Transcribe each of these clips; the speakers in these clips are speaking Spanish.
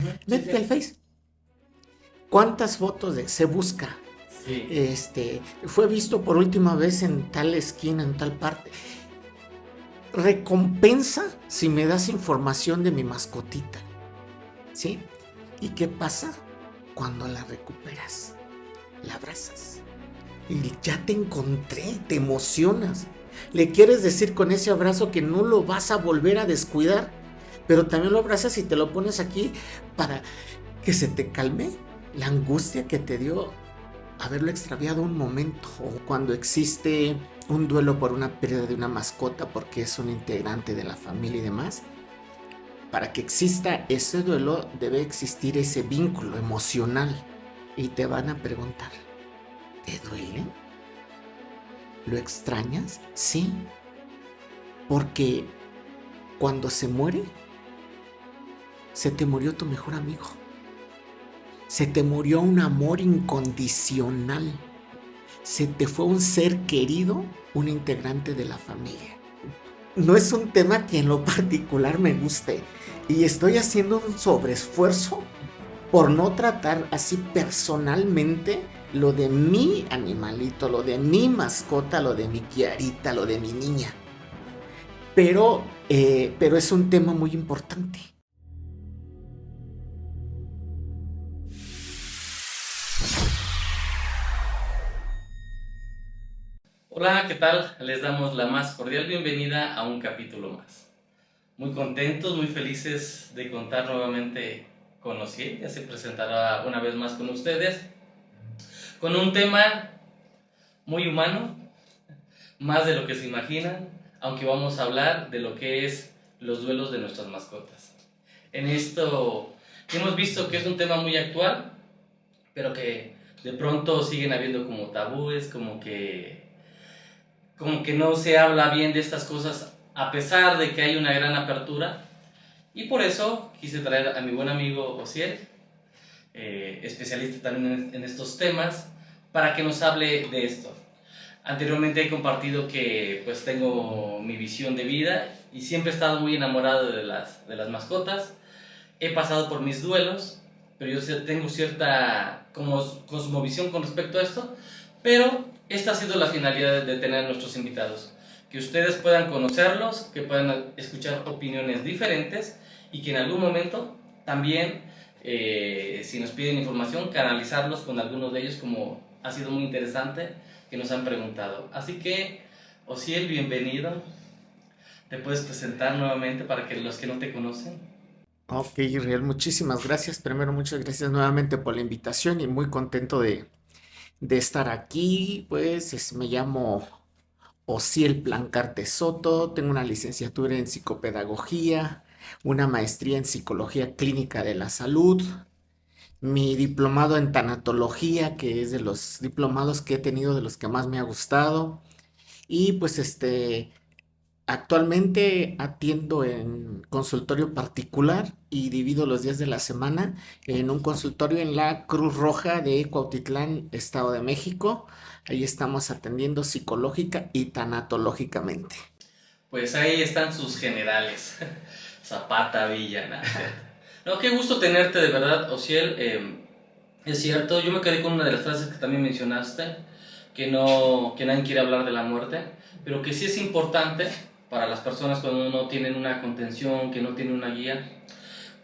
Sí, Métete al sí. Face. ¿Cuántas fotos de se busca? Sí, Fue visto por última vez en tal esquina, en tal parte. Recompensa si me das información de mi mascotita, ¿sí? ¿Y qué pasa? Cuando la recuperas, la abrazas. Y ya te encontré, te emocionas. Le quieres decir con ese abrazo que no lo vas a volver a descuidar, pero también lo abrazas y te lo pones aquí para que se te calme la angustia que te dio haberlo extraviado un momento, o cuando existe un duelo por una pérdida de una mascota porque es un integrante de la familia y demás. Para que exista ese duelo debe existir ese vínculo emocional y te van a preguntar, ¿te duele? ¿Lo extrañas? Sí, porque cuando se muere, se te murió tu mejor amigo, se te murió un amor incondicional, se te fue un ser querido, un integrante de la familia. No es un tema que en lo particular me guste y estoy haciendo un sobreesfuerzo por no tratar así personalmente lo de mi animalito, lo de mi mascota, lo de mi Kiarita, lo de mi niña. Pero es un tema muy importante. hola, ¿qué tal? Les damos la más cordial bienvenida a un capítulo más. Muy contentos, muy felices de contar nuevamente con Ociel. Ya se presentará una vez más con ustedes, con un tema muy humano, más de lo que se imaginan, aunque vamos a hablar de lo que es los duelos de nuestras mascotas. En esto hemos visto que es un tema muy actual, pero que de pronto siguen habiendo como tabúes, como que no se habla bien de estas cosas a pesar de que hay una gran apertura. Y por eso quise traer a mi buen amigo Ociel, especialista también en estos temas, para que nos hable de esto. Anteriormente he compartido que pues tengo mi visión de vida y siempre he estado muy enamorado de las mascotas. He pasado por mis duelos, pero yo tengo cierta como cosmovisión con respecto a esto, pero esta ha sido la finalidad de tener a nuestros invitados, que ustedes puedan conocerlos, que puedan escuchar opiniones diferentes y que en algún momento también, si nos piden información, canalizarlos con algunos de ellos, como ha sido muy interesante que nos han preguntado. Así que, Ociel, bienvenido. ¿Te puedes presentar nuevamente para que los que no te conocen? Ok, Israel, muchísimas gracias. Primero, muchas gracias nuevamente por la invitación y muy contento de estar aquí. Me llamo Ociel Plancarte Soto, tengo una licenciatura en psicopedagogía, una maestría en psicología clínica de la salud, mi diplomado en tanatología, que es de los diplomados que he tenido de los que más me ha gustado. Y actualmente atiendo en consultorio particular y divido los días de la semana en un consultorio en la Cruz Roja de Cuautitlán, Estado de México. Ahí estamos atendiendo psicológica y tanatológicamente. Pues ahí están sus generales. Zapata, Villa, nada, ¿cierto? No, qué gusto tenerte de verdad, Ociel. Es cierto, yo me quedé con una de las frases que también mencionaste, que no, que nadie quiere hablar de la muerte, pero que sí es importante para las personas cuando no tienen una contención, que no tienen una guía,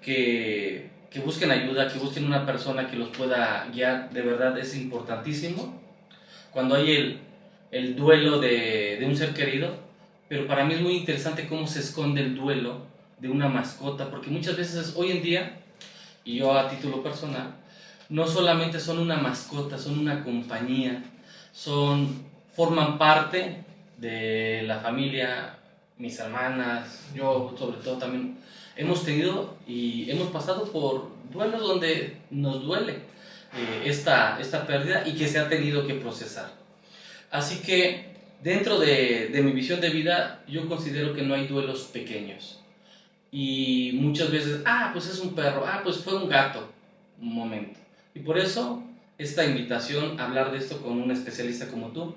que busquen ayuda, que busquen una persona que los pueda guiar, de verdad es importantísimo. Cuando hay el duelo de un ser querido, pero para mí es muy interesante cómo se esconde el duelo de una mascota, porque muchas veces hoy en día, y yo a título personal, no solamente son una mascota, son una compañía, forman parte de la familia, mis hermanas, yo sobre todo también, hemos tenido y hemos pasado por duelos donde nos duele esta pérdida y que se ha tenido que procesar. Así que dentro de mi visión de vida, yo considero que no hay duelos pequeños. Y muchas veces, pues es un perro, pues fue un gato, un momento. Y por eso esta invitación a hablar de esto con un especialista como tú.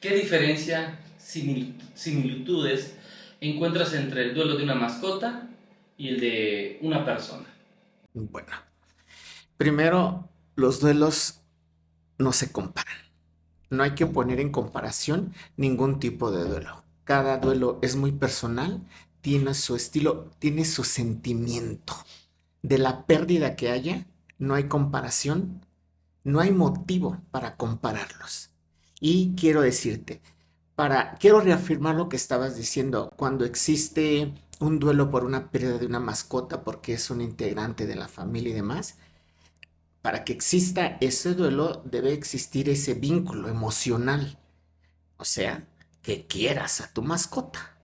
¿Qué diferencia, similitudes encuentras entre el duelo de una mascota y el de una persona? Bueno, primero, los duelos no se comparan. No hay que poner en comparación ningún tipo de duelo. Cada duelo es muy personal, tiene su estilo, tiene su sentimiento. De la pérdida que haya, no hay comparación, no hay motivo para compararlos. Y quiero decirte, quiero reafirmar lo que estabas diciendo, cuando existe un duelo por una pérdida de una mascota porque es un integrante de la familia y demás, para que exista ese duelo debe existir ese vínculo emocional, o sea, que quieras a tu mascota.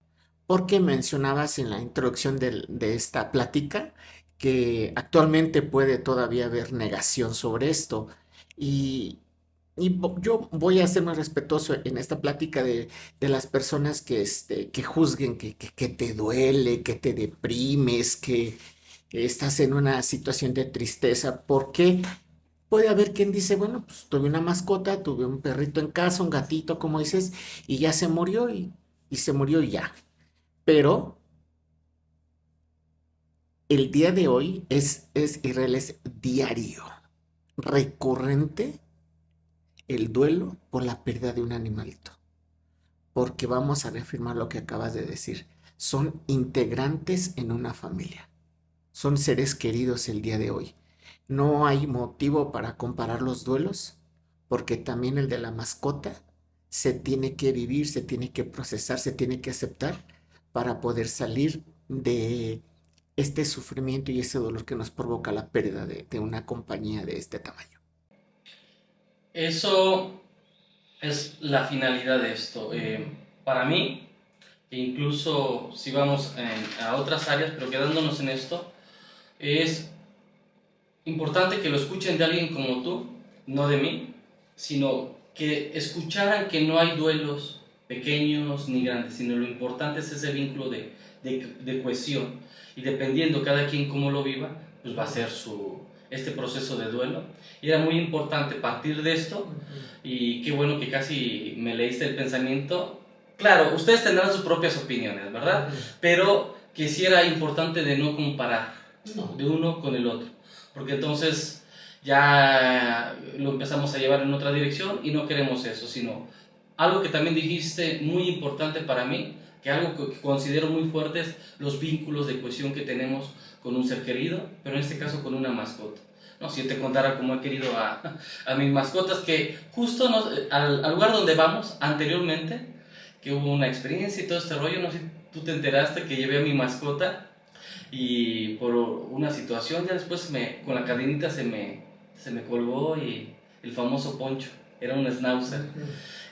Porque mencionabas en la introducción de esta plática que actualmente puede todavía haber negación sobre esto. Y, yo voy a ser muy respetuoso en esta plática de las personas que juzguen que te duele, que te deprimes, que estás en una situación de tristeza, porque puede haber quien dice, bueno, pues tuve una mascota, tuve un perrito en casa, un gatito, como dices, y ya se murió y se murió y ya. Pero el día de hoy Israel, es diario, recurrente el duelo por la pérdida de un animalito. Porque vamos a reafirmar lo que acabas de decir. Son integrantes en una familia. Son seres queridos el día de hoy. No hay motivo para comparar los duelos, porque también el de la mascota se tiene que vivir, se tiene que procesar, se tiene que aceptar para poder salir de este sufrimiento y ese dolor que nos provoca la pérdida de una compañía de este tamaño. Eso es la finalidad de esto. Para mí, e incluso si vamos a otras áreas, pero quedándonos en esto, es importante que lo escuchen de alguien como tú, no de mí, sino que escucharan que no hay duelos pequeños ni grandes, sino lo importante es ese vínculo de cohesión. Y dependiendo cada quien cómo lo viva, pues va a ser este proceso de duelo. Y era muy importante partir de esto, y qué bueno que casi me leíste el pensamiento. Claro, ustedes tendrán sus propias opiniones, ¿verdad? Pero que sí era importante de no comparar de uno con el otro, porque entonces ya lo empezamos a llevar en otra dirección y no queremos eso, sino algo que también dijiste muy importante para mí, que algo que considero muy fuerte es los vínculos de cohesión que tenemos con un ser querido, pero en este caso con una mascota. No, si yo te contara cómo he querido a mis mascotas, que justo al lugar donde vamos anteriormente, que hubo una experiencia y todo este rollo, no sé si tú te enteraste que llevé a mi mascota y por una situación ya después con la cadenita se me colgó y el famoso Poncho, era un schnauzer.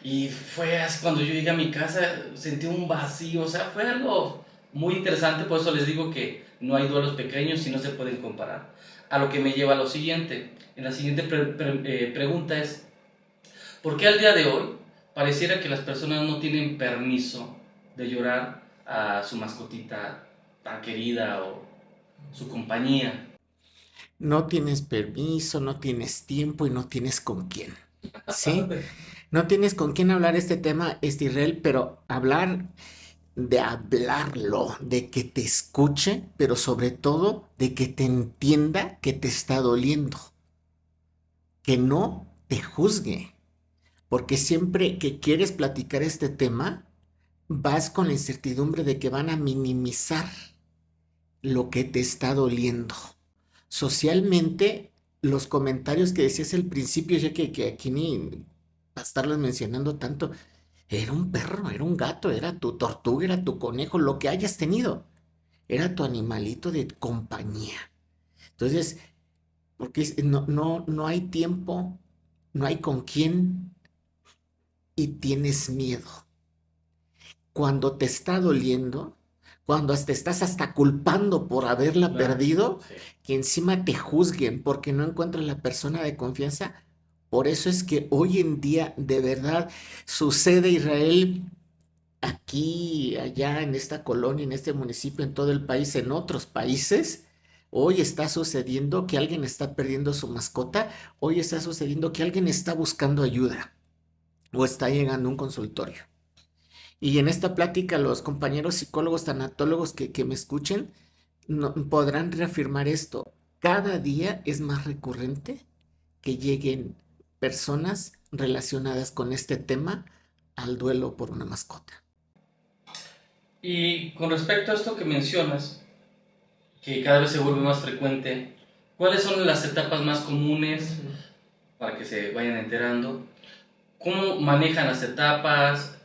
Y fue así, cuando yo llegué a mi casa sentí un vacío, o sea, fue algo muy interesante, por eso les digo que no hay duelos pequeños y no se pueden comparar. A lo que me lleva a lo siguiente, en la siguiente pregunta es, ¿por qué al día de hoy pareciera que las personas no tienen permiso de llorar a su mascotita tan querida o su compañía? No tienes permiso, no tienes tiempo y no tienes con quién. ¿Sí? No tienes con quién hablar este tema, Israel, pero hablarlo, de que te escuche, pero sobre todo de que te entienda que te está doliendo, que no te juzgue, porque siempre que quieres platicar este tema, vas con la incertidumbre de que van a minimizar lo que te está doliendo. Socialmente, los comentarios que decías al principio, ya que aquí ni para estarlos mencionando tanto, era un perro, era un gato, era tu tortuga, era tu conejo, lo que hayas tenido, era tu animalito de compañía. Entonces, porque no hay tiempo, no hay con quién y tienes miedo. Cuando te está doliendo, cuando te estás hasta culpando por haberla Claro, perdido, sí. que encima te juzguen porque no encuentras la persona de confianza. Por eso es que hoy en día de verdad sucede, Israel, aquí, allá, en esta colonia, en este municipio, en todo el país, en otros países. Hoy está sucediendo que alguien está perdiendo su mascota. Hoy está sucediendo que alguien está buscando ayuda o está llegando a un consultorio. Y en esta plática los compañeros psicólogos, tanatólogos que me escuchen podrán reafirmar esto. cada día es más recurrente que lleguen personas relacionadas con este tema al duelo por una mascota. Y con respecto a esto que mencionas, que cada vez se vuelve más frecuente, ¿cuáles son las etapas más comunes para que se vayan enterando? ¿Cómo manejan las etapas?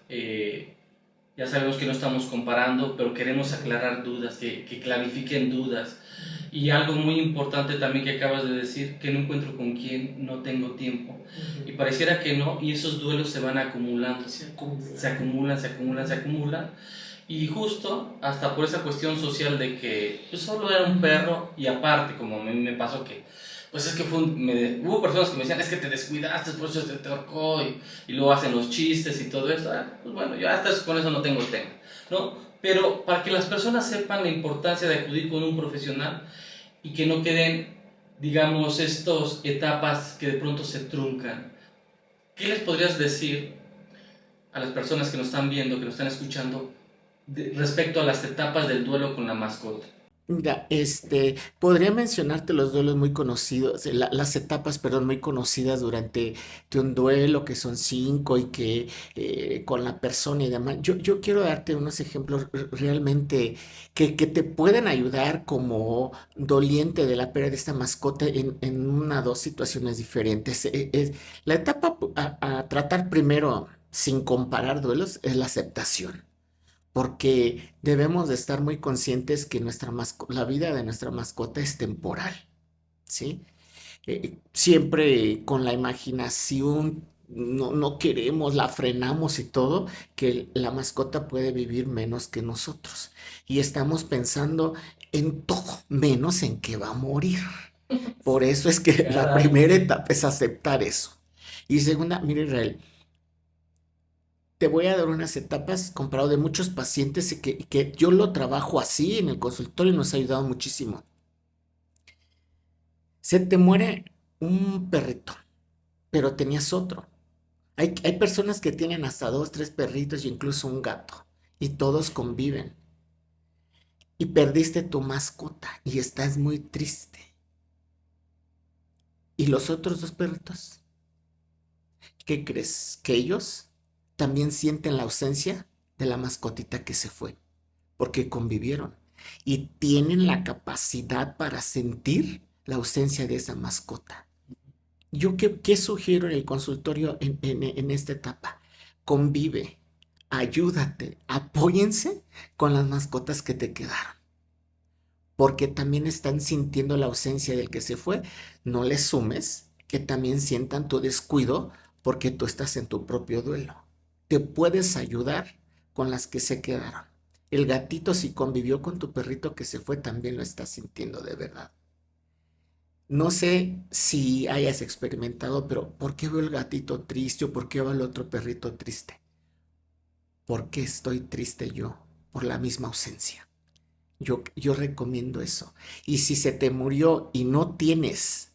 Ya sabemos que no estamos comparando, pero queremos aclarar dudas, que clarifiquen dudas. Y algo muy importante también que acabas de decir, que no encuentro con quién, no tengo tiempo. Y pareciera que no, y esos duelos se van acumulando, se acumulan. Y justo hasta por esa cuestión social de que pues, solo era un perro, y aparte, como a mí me pasó que, pues es que hubo personas que me decían, es que te descuidaste, por eso te ahorcó, y luego hacen los chistes y todo eso. Pues bueno, yo hasta con eso no tengo tema, ¿no? Pero para que las personas sepan la importancia de acudir con un profesional y que no queden, digamos, estas etapas que de pronto se truncan. ¿Qué les podrías decir a las personas que nos están viendo, que nos están escuchando, respecto a las etapas del duelo con la mascota? Mira, podría mencionarte los duelos muy conocidos, las etapas, perdón, muy conocidas durante de un duelo, que son 5 y que con la persona y demás. Yo quiero darte unos ejemplos realmente que te pueden ayudar como doliente de la pérdida de esta mascota en una o dos situaciones diferentes. La etapa a tratar primero, sin comparar duelos, es la aceptación, porque debemos de estar muy conscientes que la vida de nuestra mascota es temporal, ¿sí? Siempre con la imaginación, no queremos, la frenamos y todo, que la mascota puede vivir menos que nosotros. Y estamos pensando en todo, menos en que va a morir. Por eso es que la primera etapa es aceptar eso. Y segunda, mira Israel, te voy a dar unas etapas comparado de muchos pacientes y que yo lo trabajo así en el consultorio y nos ha ayudado muchísimo. Se te muere un perrito, pero tenías otro. Hay personas que tienen hasta dos, tres perritos y incluso un gato, y todos conviven. Y perdiste tu mascota y estás muy triste. ¿Y los otros dos perritos? ¿Qué crees? ¿Que ellos también sienten la ausencia de la mascotita que se fue? Porque convivieron y tienen la capacidad para sentir la ausencia de esa mascota. Yo qué sugiero en el consultorio en esta etapa. Convive, ayúdate, apóyense con las mascotas que te quedaron, porque también están sintiendo la ausencia del que se fue. No les sumes que también sientan tu descuido porque tú estás en tu propio duelo. Te puedes ayudar con las que se quedaron. El gatito, si convivió con tu perrito que se fue, también lo está sintiendo de verdad. No sé si hayas experimentado, pero ¿por qué veo el gatito triste o por qué veo el otro perrito triste? ¿Por qué estoy triste yo? Por la misma ausencia. Yo recomiendo eso. Y si se te murió y no tienes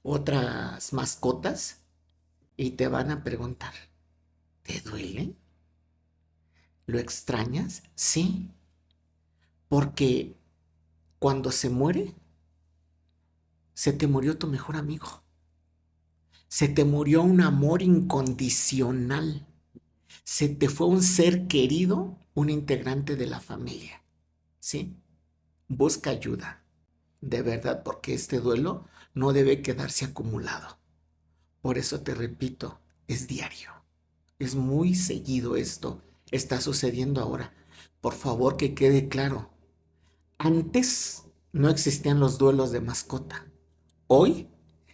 otras mascotas y te van a preguntar, ¿te duele? ¿Lo extrañas? Sí, porque cuando se muere, se te murió tu mejor amigo. Se te murió un amor incondicional. Se te fue un ser querido, un integrante de la familia. ¿Sí? Busca ayuda, de verdad, porque este duelo no debe quedarse acumulado. Por eso te repito, es diario. Es muy seguido esto. Está sucediendo ahora. Por favor, que quede claro. Antes no existían los duelos de mascota. Hoy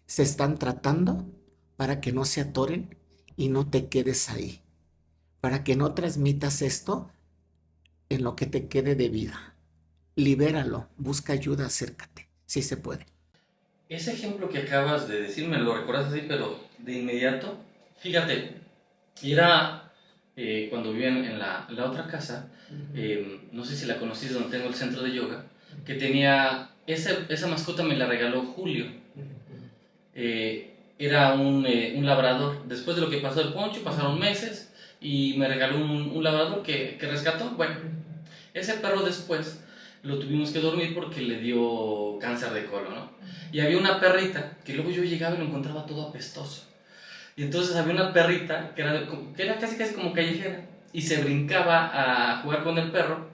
se están tratando para que no se atoren y no te quedes ahí. Para que no transmitas esto en lo que te quede de vida. Libéralo, busca ayuda, acércate, si se puede. Ese ejemplo que acabas de decir, me lo recuerdas así, pero de inmediato, fíjate, era cuando vivía en la otra casa, no sé si la conociste, donde tengo el centro de yoga, que tenía, esa mascota me la regaló Julio. Era un labrador. Después de lo que pasó el poncho, pasaron meses y me regaló un labrador que rescató. Bueno, ese perro después lo tuvimos que dormir porque le dio cáncer de colon, ¿no? Y había una perrita que luego yo llegaba y lo encontraba todo apestoso. Y entonces había una perrita que era casi como callejera y se brincaba a jugar con el perro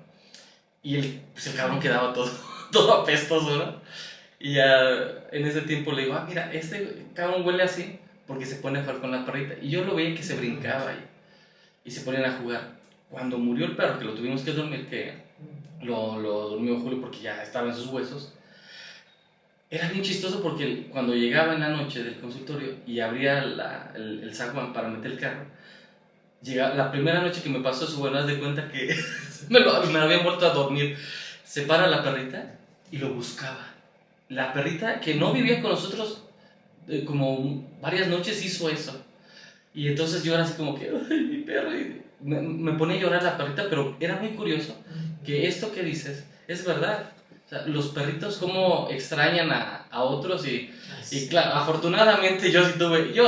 y pues el cabrón quedaba todo, todo apestoso, ¿no? Y en ese tiempo le digo, mira, este cabrón huele así porque se pone a jugar con la perrita. Y yo lo veía que se brincaba y se ponían a jugar. Cuando murió el perro, que lo tuvimos que dormir, que lo durmió Julio porque ya estaba en sus huesos, era bien chistoso porque cuando llegaba en la noche del consultorio y abría el zaguán para meter el carro, la primera noche que me pasó eso, bueno, haz de cuenta que me había vuelto a dormir. Se para la perrita y lo buscaba. La perrita que no vivía con nosotros como varias noches hizo eso. Y entonces yo era así como que, ay, mi perro. Y me ponía a llorar la perrita, pero era muy curioso que esto que dices es verdad. O sea, los perritos como extrañan a otros y claro, afortunadamente yo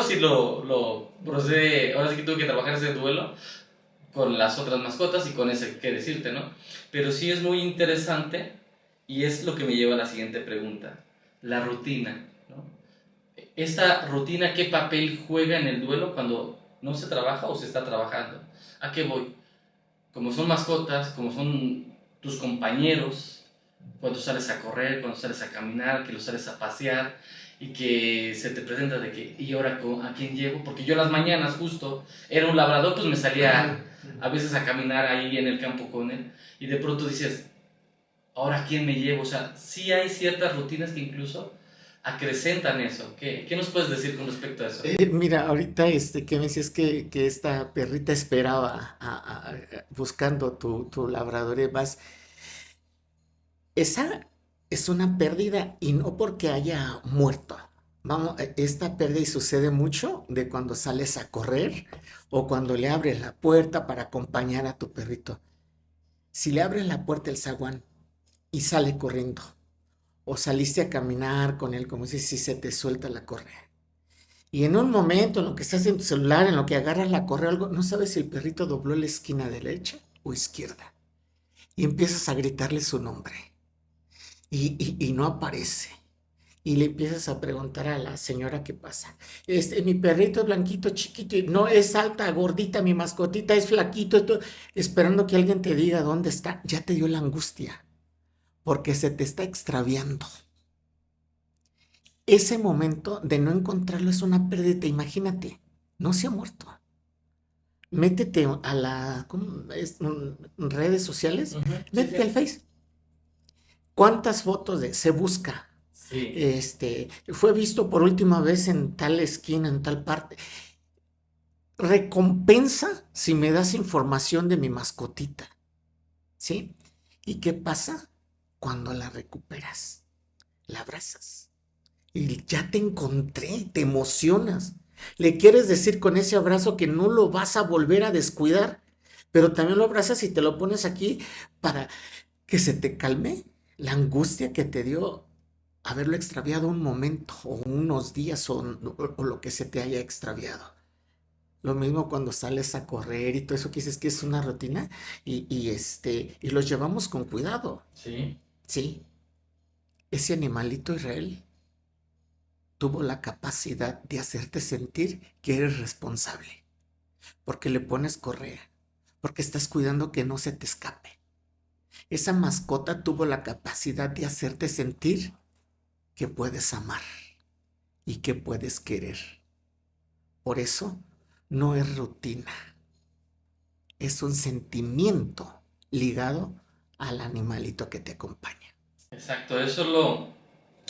sí lo procedé, ahora sí que tuve que trabajar ese duelo con las otras mascotas y con ese que decirte, ¿no? Pero sí es muy interesante y es lo que me lleva a la siguiente pregunta, la rutina, ¿no? Esta rutina, ¿qué papel juega en el duelo cuando no se trabaja o se está trabajando? ¿A qué voy? Como son mascotas, como son tus compañeros, cuando sales a correr, cuando sales a caminar, que los sales a pasear y que se te presenta de que, ¿y ahora a quién llevo? Porque yo las mañanas justo era un labrador, pues me salía a veces a caminar ahí en el campo con él y de pronto dices, ¿ahora a quién me llevo? O sea, sí hay ciertas rutinas que incluso acrecentan eso. ¿Qué nos puedes decir con respecto a eso? Mira, ahorita que me decías que esta perrita esperaba buscando tu labrador y demás. Esa es una pérdida y no porque haya muerto. Vamos, esta pérdida sucede mucho de cuando sales a correr o cuando le abres la puerta para acompañar a tu perrito. Si le abres la puerta el zaguán y sale corriendo, o saliste a caminar con él, como si se te suelta la correa. Y en un momento, en lo que estás en tu celular, en lo que agarras la correa, algo, no sabes si el perrito dobló la esquina derecha o izquierda. Y empiezas a gritarle su nombre. Y no aparece. Y le empiezas a preguntar a la señora qué pasa. Mi perrito es blanquito, chiquito, no es alta, gordita, mi mascotita es flaquito, esperando que alguien te diga dónde está. Ya te dio la angustia, porque se te está extraviando. Ese momento de no encontrarlo es una pérdida, imagínate, no se ha muerto. Métete a redes sociales, métete al Face. ¿Cuántas fotos se busca? Sí. Fue visto por última vez en tal esquina, en tal parte. Recompensa si me das información de mi mascotita, ¿sí? ¿Y qué pasa? Cuando la recuperas, la abrazas y ya te encontré, te emocionas. Le quieres decir con ese abrazo que no lo vas a volver a descuidar, pero también lo abrazas y te lo pones aquí para que se te calme la angustia que te dio haberlo extraviado un momento o unos días o lo que se te haya extraviado. Lo mismo cuando sales a correr y todo eso que dices que es una rutina y los llevamos con cuidado. Sí. Sí, ese animalito Israel tuvo la capacidad de hacerte sentir que eres responsable, porque le pones correa, porque estás cuidando que no se te escape. Esa mascota tuvo la capacidad de hacerte sentir que puedes amar y que puedes querer. Por eso no es rutina, es un sentimiento ligado al animalito que te acompaña. Exacto, eso es lo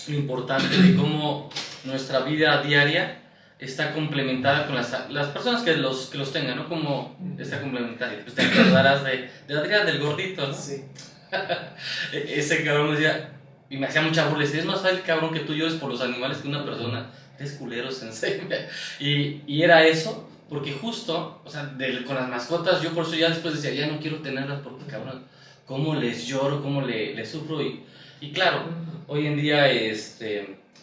importante de cómo nuestra vida diaria está complementada con las personas que los tengan, ¿no? Como está complementaria. Pues te acordarás de Adrián, del gordito, ¿no? Sí. Ese cabrón me decía, y me hacía mucha burla, decía, es más fácil, cabrón, que tú llores por los animales que una persona. Eres culero, sensei. Y era eso, porque justo, o sea, con las mascotas, yo por eso ya después decía, ya no quiero tenerlas porque, cabrón, cómo les lloro, cómo les sufro. Y claro, hoy en día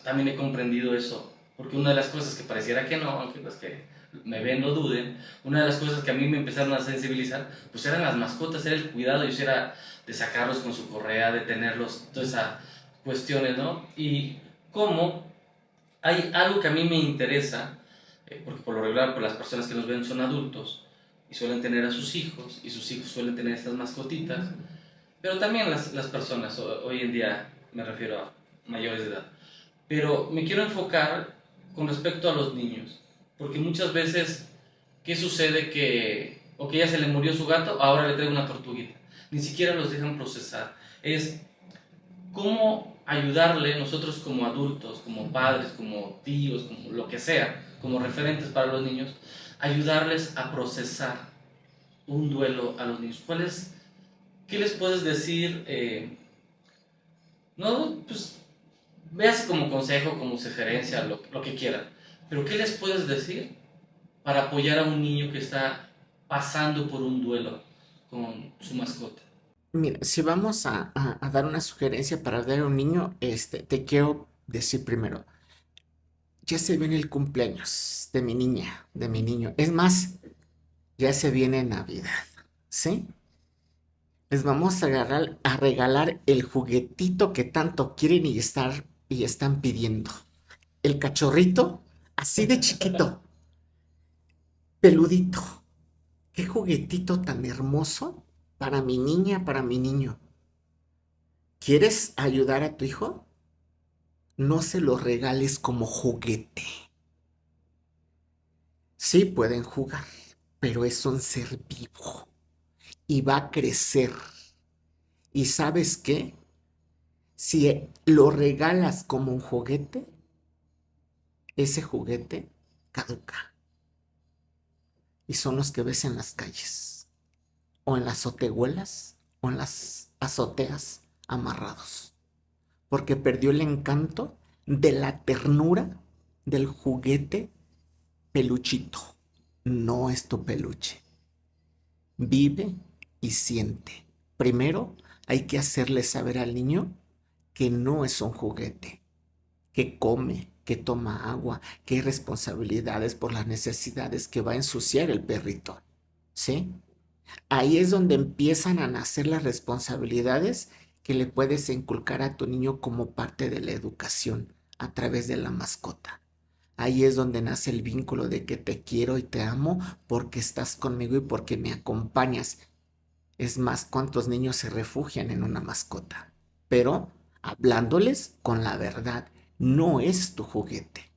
también he comprendido eso, porque una de las cosas que pareciera que no, aunque pues que me ven, no duden, una de las cosas que a mí me empezaron a sensibilizar, pues eran las mascotas, era el cuidado, yo era de sacarlos con su correa, de tenerlos, todas esas cuestiones, ¿no? Y cómo hay algo que a mí me interesa, porque por lo regular pues las personas que nos ven son adultos y suelen tener a sus hijos, y sus hijos suelen tener estas mascotitas, pero también las personas, hoy en día me refiero a mayores de edad. Pero me quiero enfocar con respecto a los niños, porque muchas veces, ¿qué sucede? Que, o que ya se le murió su gato, ahora le traigo una tortuguita. Ni siquiera los dejan procesar. Es cómo ayudarle nosotros como adultos, como padres, como tíos, como lo que sea, como referentes para los niños, ayudarles a procesar un duelo a los niños. ¿Qué les puedes decir? No, pues véase como consejo, como sugerencia, lo que quieran. Pero ¿qué les puedes decir para apoyar a un niño que está pasando por un duelo con su mascota? Mira, si vamos a dar una sugerencia para dar a un niño, te quiero decir primero, ya se viene el cumpleaños de mi niña, de mi niño. Es más, ya se viene Navidad, ¿sí? Les vamos a regalar el juguetito que tanto quieren y están pidiendo. El cachorrito, así de chiquito, peludito. Qué juguetito tan hermoso para mi niña, para mi niño. ¿Quieres ayudar a tu hijo? No se lo regales como juguete. Sí pueden jugar, pero es un ser vivo y va a crecer. ¿Y sabes qué? Si lo regalas como un juguete, ese juguete caduca. Y son los que ves en las calles, o en las azotehuelas, o en las azoteas amarrados. Porque perdió el encanto de la ternura del juguete peluchito. No es tu peluche. Vive y siente. Primero hay que hacerle saber al niño que no es un juguete, que come, que toma agua, que hay responsabilidades por las necesidades, que va a ensuciar el perrito. ¿Sí? Ahí es donde empiezan a nacer las responsabilidades que le puedes inculcar a tu niño como parte de la educación a través de la mascota. Ahí es donde nace el vínculo de que te quiero y te amo porque estás conmigo y porque me acompañas. Es más, ¿cuántos niños se refugian en una mascota? Pero hablándoles con la verdad, no es tu juguete.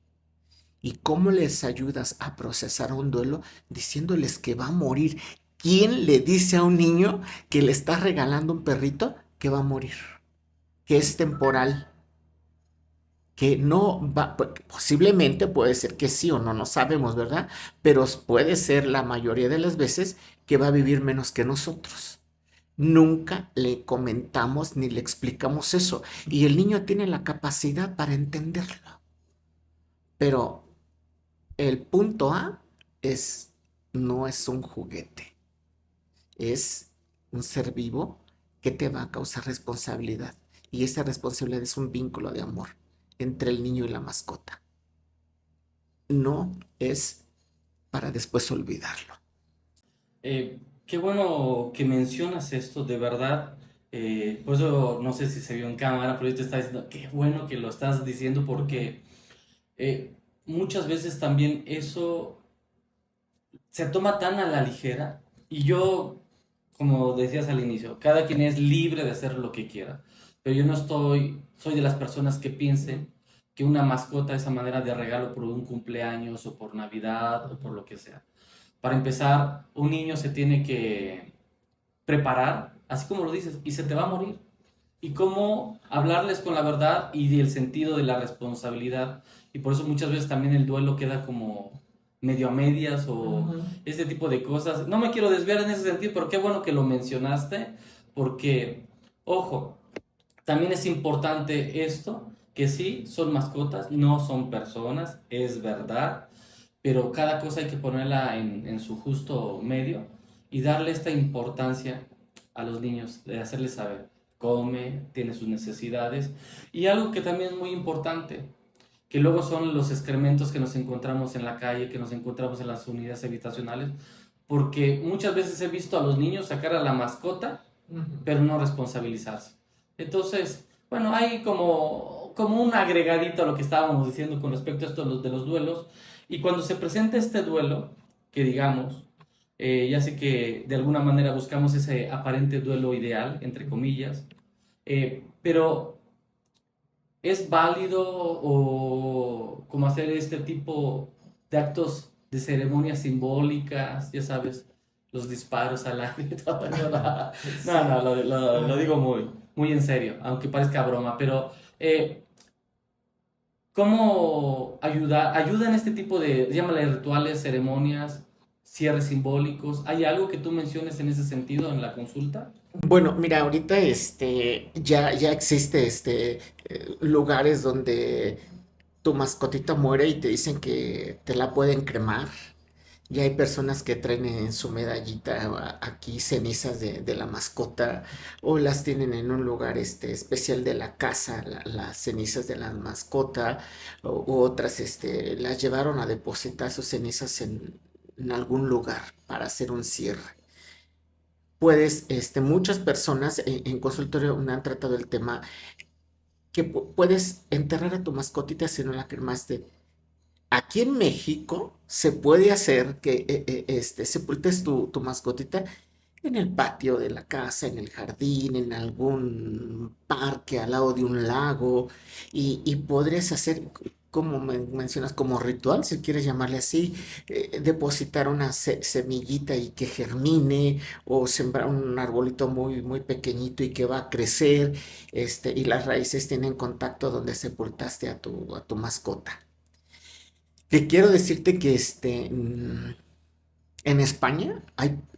¿Y cómo les ayudas a procesar un duelo? Diciéndoles que va a morir. ¿Quién le dice a un niño que le está regalando un perrito que va a morir? Que es temporal, que no va, posiblemente puede ser que sí o no, no sabemos, ¿verdad? Pero puede ser la mayoría de las veces que va a vivir menos que nosotros. Nunca le comentamos ni le explicamos eso y el niño tiene la capacidad para entenderlo. Pero el punto A es, no es un juguete, es un ser vivo que te va a causar responsabilidad y esa responsabilidad es un vínculo de amor entre el niño y la mascota. No es para después olvidarlo. Qué bueno que mencionas esto, de verdad. Por eso no sé si se vio en cámara, pero yo te estaba diciendo, qué bueno que lo estás diciendo porque muchas veces también eso se toma tan a la ligera y yo, como decías al inicio, cada quien es libre de hacer lo que quiera, pero yo no soy de las personas que piensen que una mascota es esa manera de regalo por un cumpleaños o por Navidad o por lo que sea. Para empezar, un niño se tiene que preparar, así como lo dices, y se te va a morir. Y cómo hablarles con la verdad y el sentido de la responsabilidad. Y por eso muchas veces también el duelo queda como medio a medias o este tipo de cosas. No me quiero desviar en ese sentido, pero qué bueno que lo mencionaste, porque, ojo, también es importante esto, que sí, son mascotas, no son personas, es verdad, pero cada cosa hay que ponerla en su justo medio y darle esta importancia a los niños, de hacerles saber, come, tiene sus necesidades. Y algo que también es muy importante, que luego son los excrementos que nos encontramos en la calle, que nos encontramos en las unidades habitacionales, porque muchas veces he visto a los niños sacar a la mascota, pero no responsabilizarse. Entonces, bueno, hay como un agregadito a lo que estábamos diciendo con respecto a esto de los duelos, y cuando se presenta este duelo, que digamos, ya sé que de alguna manera buscamos ese aparente duelo ideal, entre comillas, pero ¿es válido o como hacer este tipo de actos de ceremonias simbólicas, ya sabes, los disparos al aire y todo? No, lo digo muy en serio, aunque parezca broma, pero ¿cómo ayudan este tipo de, llámale rituales, ceremonias, cierres simbólicos? ¿Hay algo que tú menciones en ese sentido en la consulta? Bueno, mira, ahorita ya existe lugares donde tu mascotita muere y te dicen que te la pueden cremar. Ya hay personas que traen en su medallita aquí cenizas de la mascota o las tienen en un lugar especial de la casa, las cenizas de la mascota u otras las llevaron a depositar sus cenizas en algún lugar para hacer un cierre. Puedes, muchas personas en consultorio me han tratado el tema que puedes enterrar a tu mascotita si no la cremaste. Aquí en México se puede hacer que sepultes tu mascotita en el patio de la casa, en el jardín, en algún parque al lado de un lago y podrías hacer, como mencionas, como ritual, si quieres llamarle así, depositar una semillita y que germine o sembrar un arbolito muy, muy pequeñito y que va a crecer, y las raíces tienen contacto donde sepultaste a tu mascota. Que quiero decirte que en España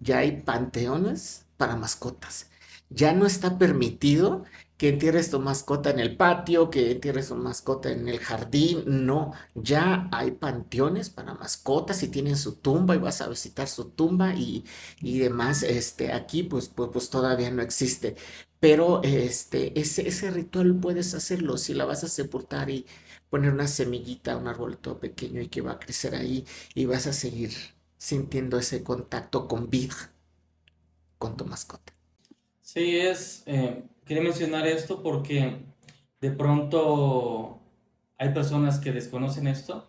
ya hay panteones para mascotas. Ya no está permitido que entierres tu mascota en el patio, que entierres tu mascota en el jardín. No, ya hay panteones para mascotas y tienen su tumba y vas a visitar su tumba y demás. Aquí pues todavía no existe. Pero ese ritual puedes hacerlo si la vas a sepultar y poner una semillita, un arbolito pequeño y que va a crecer ahí y vas a seguir sintiendo ese contacto con vida, con tu mascota. Sí, quería mencionar esto porque de pronto hay personas que desconocen esto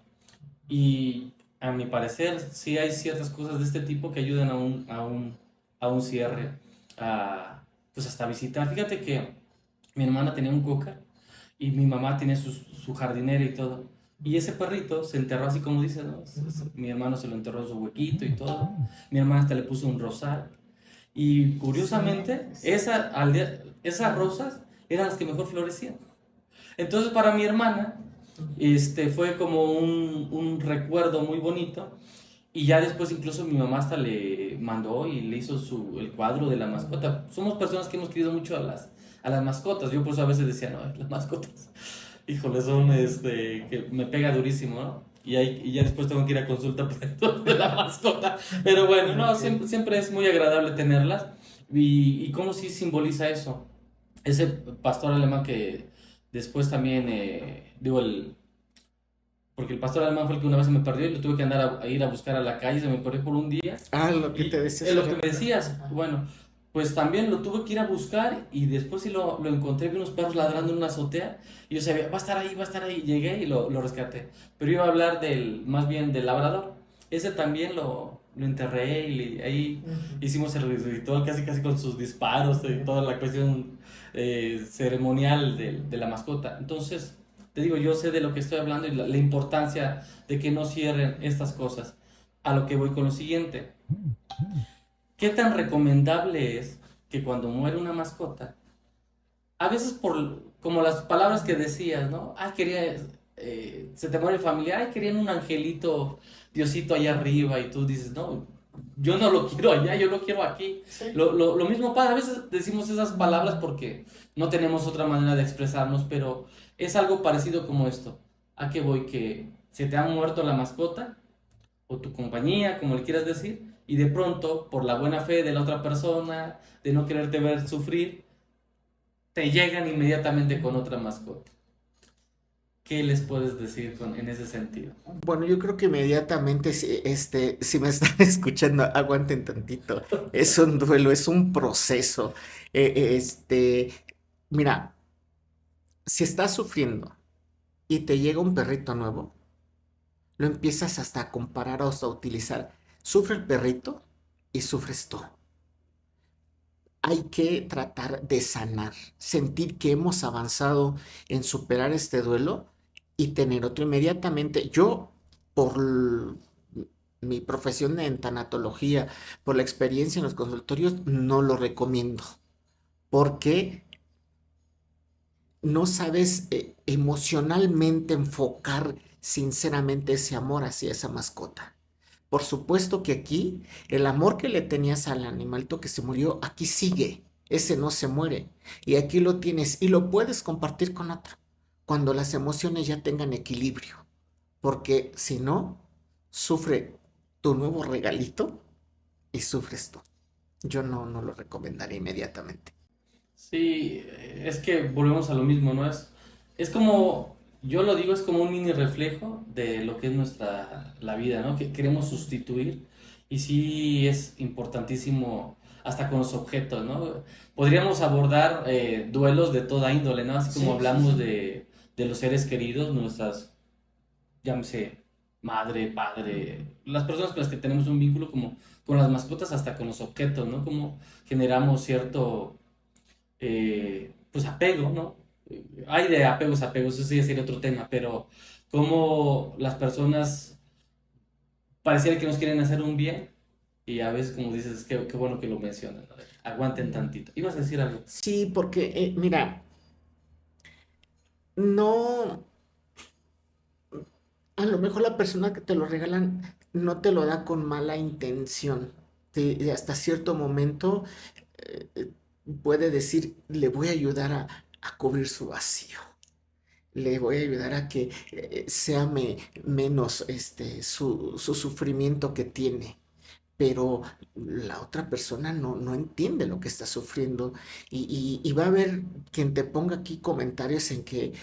y a mi parecer sí hay ciertas cosas de este tipo que ayudan a un cierre, pues hasta visitar. Fíjate que mi hermana tenía un cocker y mi mamá tiene su jardinera y todo. Y ese perrito se enterró así como dice, ¿no? Mi hermano se lo enterró en su huequito y todo. Mi hermana hasta le puso un rosal. Y curiosamente, esas rosas eran las que mejor florecían. Entonces para mi hermana, fue como un recuerdo muy bonito. Y ya después incluso mi mamá hasta le mandó y le hizo el cuadro de la mascota. Somos personas que hemos querido mucho a las mascotas. Yo por eso a veces decía, no, las mascotas, híjole, son, que me pega durísimo, ¿no? Y ya después tengo que ir a consulta por esto de la mascota. Pero bueno, no, siempre es muy agradable tenerlas. Y cómo sí simboliza eso. Ese pastor alemán que después también, porque el pastor alemán fue el que una vez se me perdió y lo tuve que andar a ir a buscar a la calle, se me perdió por un día. Lo que te decía. Es lo que me decías. Bueno, pues también lo tuve que ir a buscar y después sí lo encontré, vi unos perros ladrando en una azotea y yo sabía, va a estar ahí, va a estar ahí. Llegué y lo rescaté. Pero iba a hablar más bien del labrador. Ese también lo enterré y ahí hicimos el ritual casi casi con sus disparos y toda la cuestión ceremonial de la mascota. Entonces, te digo, yo sé de lo que estoy hablando y la importancia de que no cierren estas cosas. A lo que voy con lo siguiente. ¿Qué tan recomendable es que cuando muere una mascota, a veces como las palabras que decías, ¿no? Ay, se te muere el familiar, ay, querían un angelito, Diosito allá arriba, y tú dices, no, yo no lo quiero allá, yo lo quiero aquí. Sí. Lo mismo pasa, a veces decimos esas palabras porque no tenemos otra manera de expresarnos, pero es algo parecido como esto. ¿A qué voy? Que se te ha muerto la mascota, o tu compañía, como le quieras decir, y de pronto, por la buena fe de la otra persona, de no quererte ver sufrir, te llegan inmediatamente con otra mascota. ¿qué les puedes decir en ese sentido? Bueno, yo creo que inmediatamente, si me están escuchando, aguanten tantito. Es un duelo, es un proceso. Eh, eh, este, Mira, si estás sufriendo y te llega un perrito nuevo, lo empiezas hasta a comparar o hasta a utilizar. Sufre el perrito y sufres tú. Hay que tratar de sanar, sentir que hemos avanzado en superar este duelo y tener otro inmediatamente. Yo, por mi profesión en tanatología, por la experiencia en los consultorios, no lo recomiendo, porque no sabes emocionalmente enfocar sinceramente ese amor hacia esa mascota. Por supuesto que aquí el amor que le tenías al animalito que se murió, aquí sigue. Ese no se muere. Y aquí lo tienes y lo puedes compartir con otro. Cuando las emociones ya tengan equilibrio. Porque si no, sufre tu nuevo regalito y sufres tú. Yo no lo recomendaría inmediatamente. Sí, es que volvemos a lo mismo, ¿no? Es como, yo lo digo, es como un mini reflejo de lo que es la vida, ¿no? Que queremos sustituir y sí es importantísimo hasta con los objetos, ¿no? Podríamos abordar duelos de toda índole, ¿no? Así como Sí, sí, hablamos sí. de los seres queridos, nuestras, llámese, madre, padre, las personas con las que tenemos un vínculo como con las mascotas, hasta con los objetos, ¿no? Como generamos cierto pues apego, ¿no? Hay de apegos, eso sí sería otro tema, pero como las personas pareciera que nos quieren hacer un bien y a veces, como dices, qué bueno que lo mencionan, ¿no? Aguanten tantito. ¿Ibas a decir algo? Sí, porque, mira, no, a lo mejor la persona que te lo regalan no te lo da con mala intención. Hasta cierto momento eh, puede decir, le voy a ayudar a cubrir su vacío. Le voy a ayudar a que sea menos su sufrimiento que tiene. Pero la otra persona no entiende lo que está sufriendo y va a haber quien te ponga aquí comentarios en que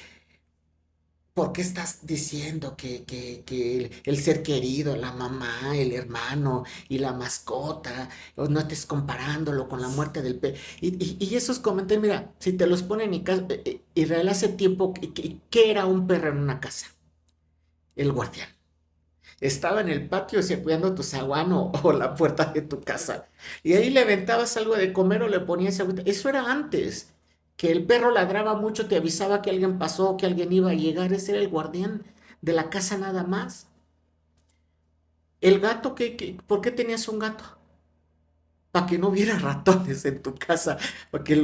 ¿por qué estás diciendo que el ser querido, la mamá, el hermano y la mascota, o no estés comparándolo con la muerte del perro? Y esos comentarios, mira, si te los ponen en casa, Israel hace tiempo, ¿qué era un perro en una casa? El guardián. Estaba en el patio cuidando tu zaguán o la puerta de tu casa. Y ahí le aventabas algo de comer o le ponías agüita. Eso era antes. Que el perro ladraba mucho, te avisaba que alguien pasó, que alguien iba a llegar. Ese era el guardián de la casa nada más. El gato, ¿por qué tenías un gato? Para que no hubiera ratones en tu casa, para que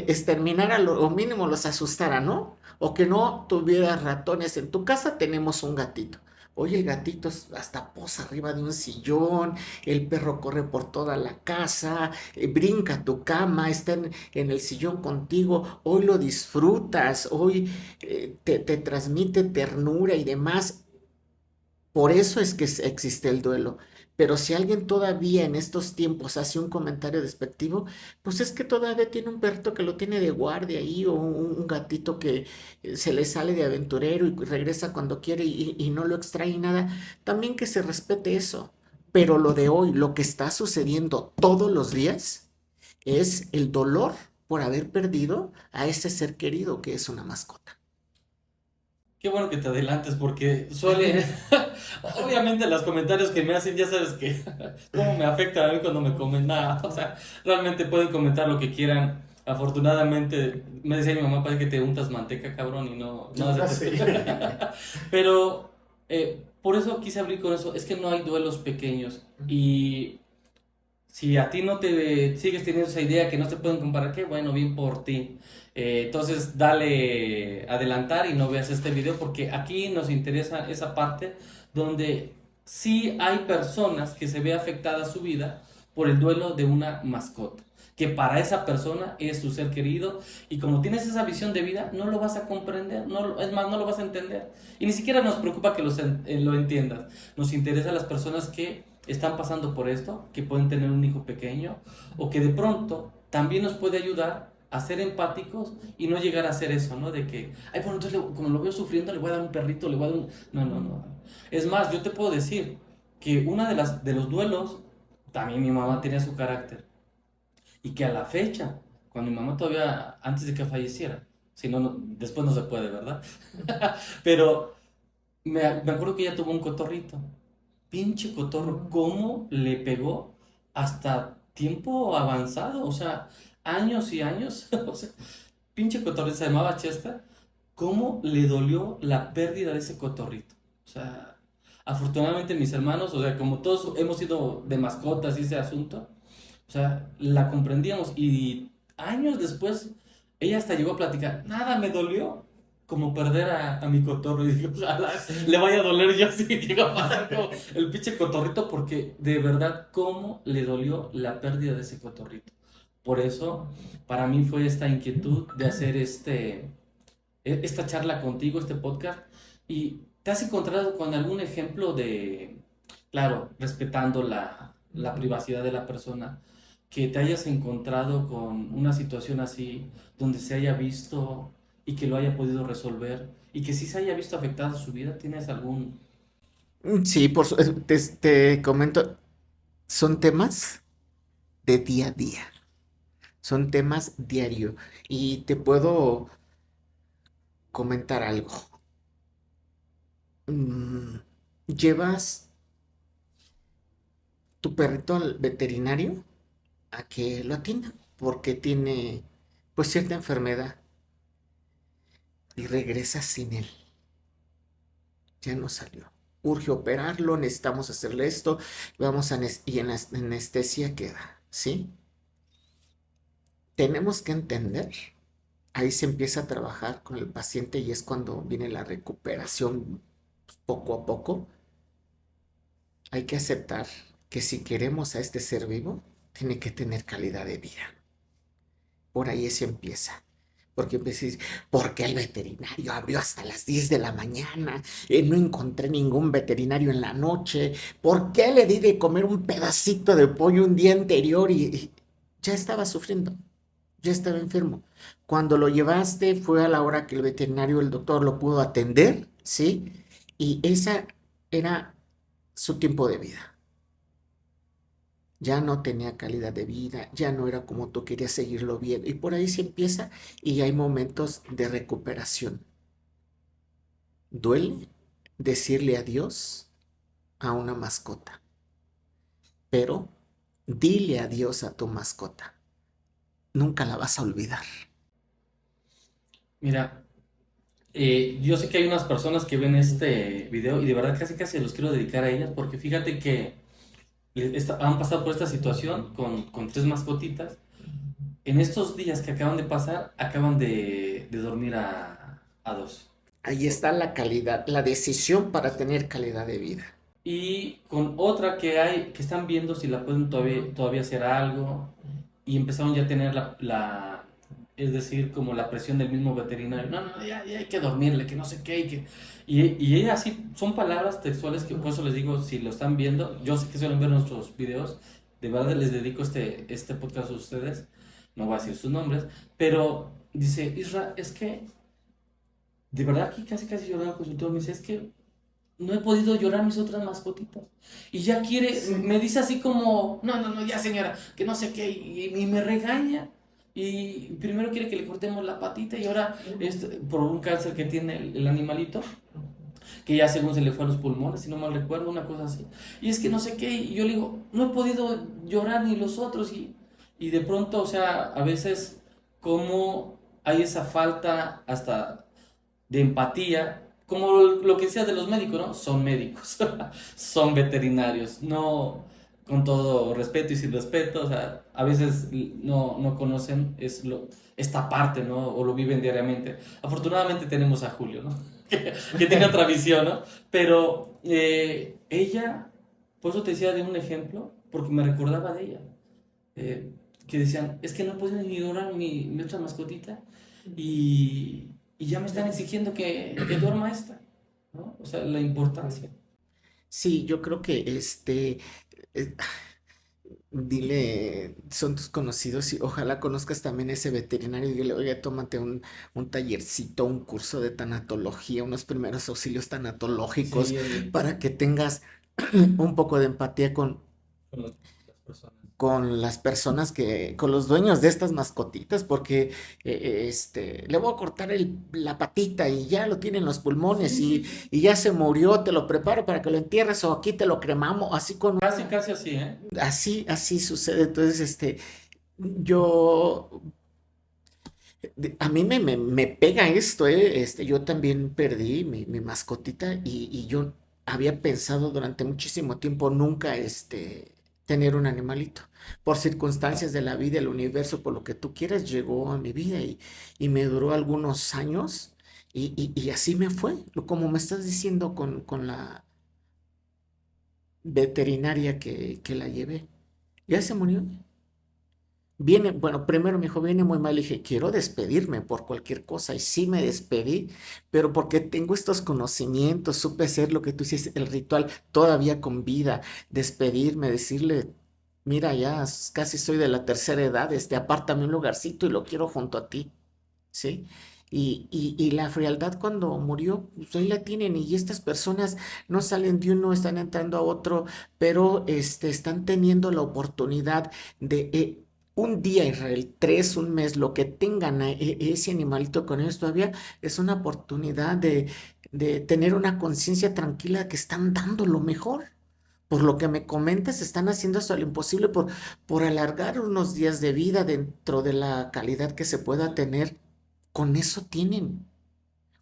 exterminara, o mínimo los asustara, ¿no? O que no tuviera ratones en tu casa, tenemos un gatito. Oye, el gatito hasta posa arriba de un sillón, el perro corre por toda la casa, brinca a tu cama, está en el sillón contigo, hoy lo disfrutas, hoy te transmite ternura y demás. Por eso es que existe el duelo. Pero si alguien todavía en estos tiempos hace un comentario despectivo, pues es que todavía tiene un perrito que lo tiene de guardia ahí, o un gatito que se le sale de aventurero y regresa cuando quiere y no lo extrae nada. También que se respete eso. Pero lo de hoy, lo que está sucediendo todos los días, es el dolor por haber perdido a ese ser querido que es una mascota. Qué bueno que te adelantes porque suele, obviamente los comentarios que me hacen, ya sabes que cómo me afecta a mí cuando me comentan, o sea, realmente pueden comentar lo que quieran. Afortunadamente, me decía mi mamá, parece que te untas manteca, cabrón, y no Ya se sé. te... Pero por eso quise abrir con eso, es que no hay duelos pequeños y si a ti no te sigues teniendo esa idea que no se pueden comparar, qué bueno, bien por ti. Entonces, dale adelantar y no veas este video porque aquí nos interesa esa parte donde sí hay personas que se ve afectada su vida por el duelo de una mascota. Que para esa persona es su ser querido y como tienes esa visión de vida, no lo vas a comprender, es más, no lo vas a entender. Y ni siquiera nos preocupa que lo entiendas. Nos interesa las personas que están pasando por esto, que pueden tener un hijo pequeño o que de pronto también nos puede ayudar a ser empáticos y no llegar a hacer eso, ¿no? De que, ay, bueno, entonces como lo veo sufriendo, le voy a dar un perrito, le voy a dar un... No, no, no. Es más, yo te puedo decir que una de los duelos, también mi mamá tenía su carácter. Y que a la fecha, cuando mi mamá todavía, antes de que falleciera, si no, después no se puede, ¿verdad? Pero me acuerdo que ella tuvo un cotorrito. Pinche cotorro, cómo le pegó hasta tiempo avanzado, o sea, años y años. O sea, pinche cotorrito se llamaba Chester. ¿Cómo le dolió la pérdida de ese cotorrito? O sea, afortunadamente mis hermanos, o sea, como todos hemos sido de mascotas y ese asunto, o sea, la comprendíamos y años después ella hasta llegó a platicar, nada me dolió como perder a mi cotorro. Y dije, ojalá le vaya a doler yo si llega a pasar como el pinche cotorrito, porque de verdad, cómo le dolió la pérdida de ese cotorrito. Por eso, para mí fue esta inquietud de hacer esta charla contigo, este podcast. ¿Y te has encontrado con algún ejemplo de, claro, respetando la privacidad de la persona, que te hayas encontrado con una situación así, donde se haya visto y que lo haya podido resolver y que sí se haya visto afectada su vida? ¿Tienes algún... Sí, te comento, son temas de día a día, son temas diario. Y te puedo comentar algo. Mm, Llevas tu perrito al veterinario a que lo atienda porque tiene pues cierta enfermedad y regresas sin él. Ya no salió. Urge operarlo, necesitamos hacerle esto, y en la anestesia queda, ¿sí? Tenemos que entender, ahí se empieza a trabajar con el paciente y es cuando viene la recuperación poco a poco. Hay que aceptar que si queremos a este ser vivo, tiene que tener calidad de vida. Por ahí se empieza. Porque empecé a decir, ¿por qué el veterinario abrió hasta las 10 de la mañana? No encontré ningún veterinario en la noche. ¿Por qué le di de comer un pedacito de pollo un día anterior? Y ya estaba sufriendo, ya estaba enfermo. Cuando lo llevaste fue a la hora que el veterinario, el doctor lo pudo atender, ¿sí? Y esa era su tiempo de vida. Ya no tenía calidad de vida, ya no era como tú querías seguirlo viendo. Y por ahí se empieza y hay momentos de recuperación. Duele decirle adiós a una mascota, pero dile adiós a tu mascota. Nunca la vas a olvidar. Mira, yo sé que hay unas personas que ven este video y de verdad casi casi los quiero dedicar a ellas, porque fíjate que han pasado por esta situación con tres mascotitas. En estos días que acaban de pasar, acaban de dormir a dos. Ahí está la calidad, la decisión para tener calidad de vida. Y con otra que hay, que están viendo si la pueden todavía hacer algo. Y empezaron ya a tener es decir, como la presión del mismo veterinario. No, no, ya hay que dormirle, que no sé qué. Y ella así, son palabras textuales que por eso les digo, si lo están viendo, yo sé que suelen ver nuestros videos, de verdad les dedico este podcast a ustedes, no voy a decir sus nombres, pero dice, Isra, es que de verdad aquí casi casi lloraba el consultor, me dice, es que no he podido llorar mis otras mascotitas. Y ya quiere, me dice así como, no, no, no, ya señora, que no sé qué, y me regaña. Y primero quiere que le cortemos la patita y ahora por un cáncer que tiene el animalito, que ya según se le fue a los pulmones, si no mal recuerdo, una cosa así. Y es que no sé qué, y yo le digo, no he podido llorar ni los otros. Y de pronto, o sea, a veces como hay esa falta hasta de empatía, como lo que decía de los médicos, ¿no? Son médicos, son veterinarios, no, con todo respeto y sin respeto, o sea, a veces no conocen esta parte, ¿no? O lo viven diariamente. Afortunadamente tenemos a Julio, ¿no? Que tenga otra visión, ¿no? Pero ella, por eso te decía de un ejemplo, porque me recordaba de ella, que decían, es que no pueden ni ignorar mi otra mascotita y ya me están exigiendo que duerma esta, ¿no? O sea, la importancia. Sí, yo creo que eh, dile, son tus conocidos y ojalá conozcas también ese veterinario y dile, oye, tómate un tallercito, un curso de tanatología, unos primeros auxilios tanatológicos Sí, oye, para que tengas un poco de empatía con las personas. con las personas con los dueños de estas mascotitas, porque le voy a cortar la patita y ya lo tiene en los pulmones Sí, sí, sí. y ya se murió, te lo preparo para que lo entierres o aquí te lo cremamos, así con Casi, casi así, ¿eh? así sucede. Entonces, yo, a mí me pega esto, yo también perdí mi mascotita y yo había pensado durante muchísimo tiempo nunca, tener un animalito. Por circunstancias de la vida, el universo, por lo que tú quieras, llegó a mi vida y me duró algunos años y así me fue, como me estás diciendo con la veterinaria que la llevé. Ya se murió. Viene, bueno, primero me dijo, viene muy mal. Le dije, quiero despedirme por cualquier cosa. Y sí me despedí, pero porque tengo estos conocimientos, supe hacer lo que tú hiciste, el ritual todavía con vida, despedirme, decirle, mira, ya casi soy de la tercera edad, apártame un lugarcito y lo quiero junto a ti, ¿sí? Y la frialdad cuando murió, pues ahí la tienen y estas personas no salen de uno, están entrando a otro, pero están teniendo la oportunidad de un día, Israel, tres, un mes, lo que tengan ese animalito con ellos todavía es una oportunidad de tener una conciencia tranquila que están dando lo mejor. Por lo que me comentas, están haciendo hasta lo imposible por alargar unos días de vida dentro de la calidad que se pueda tener. Con eso tienen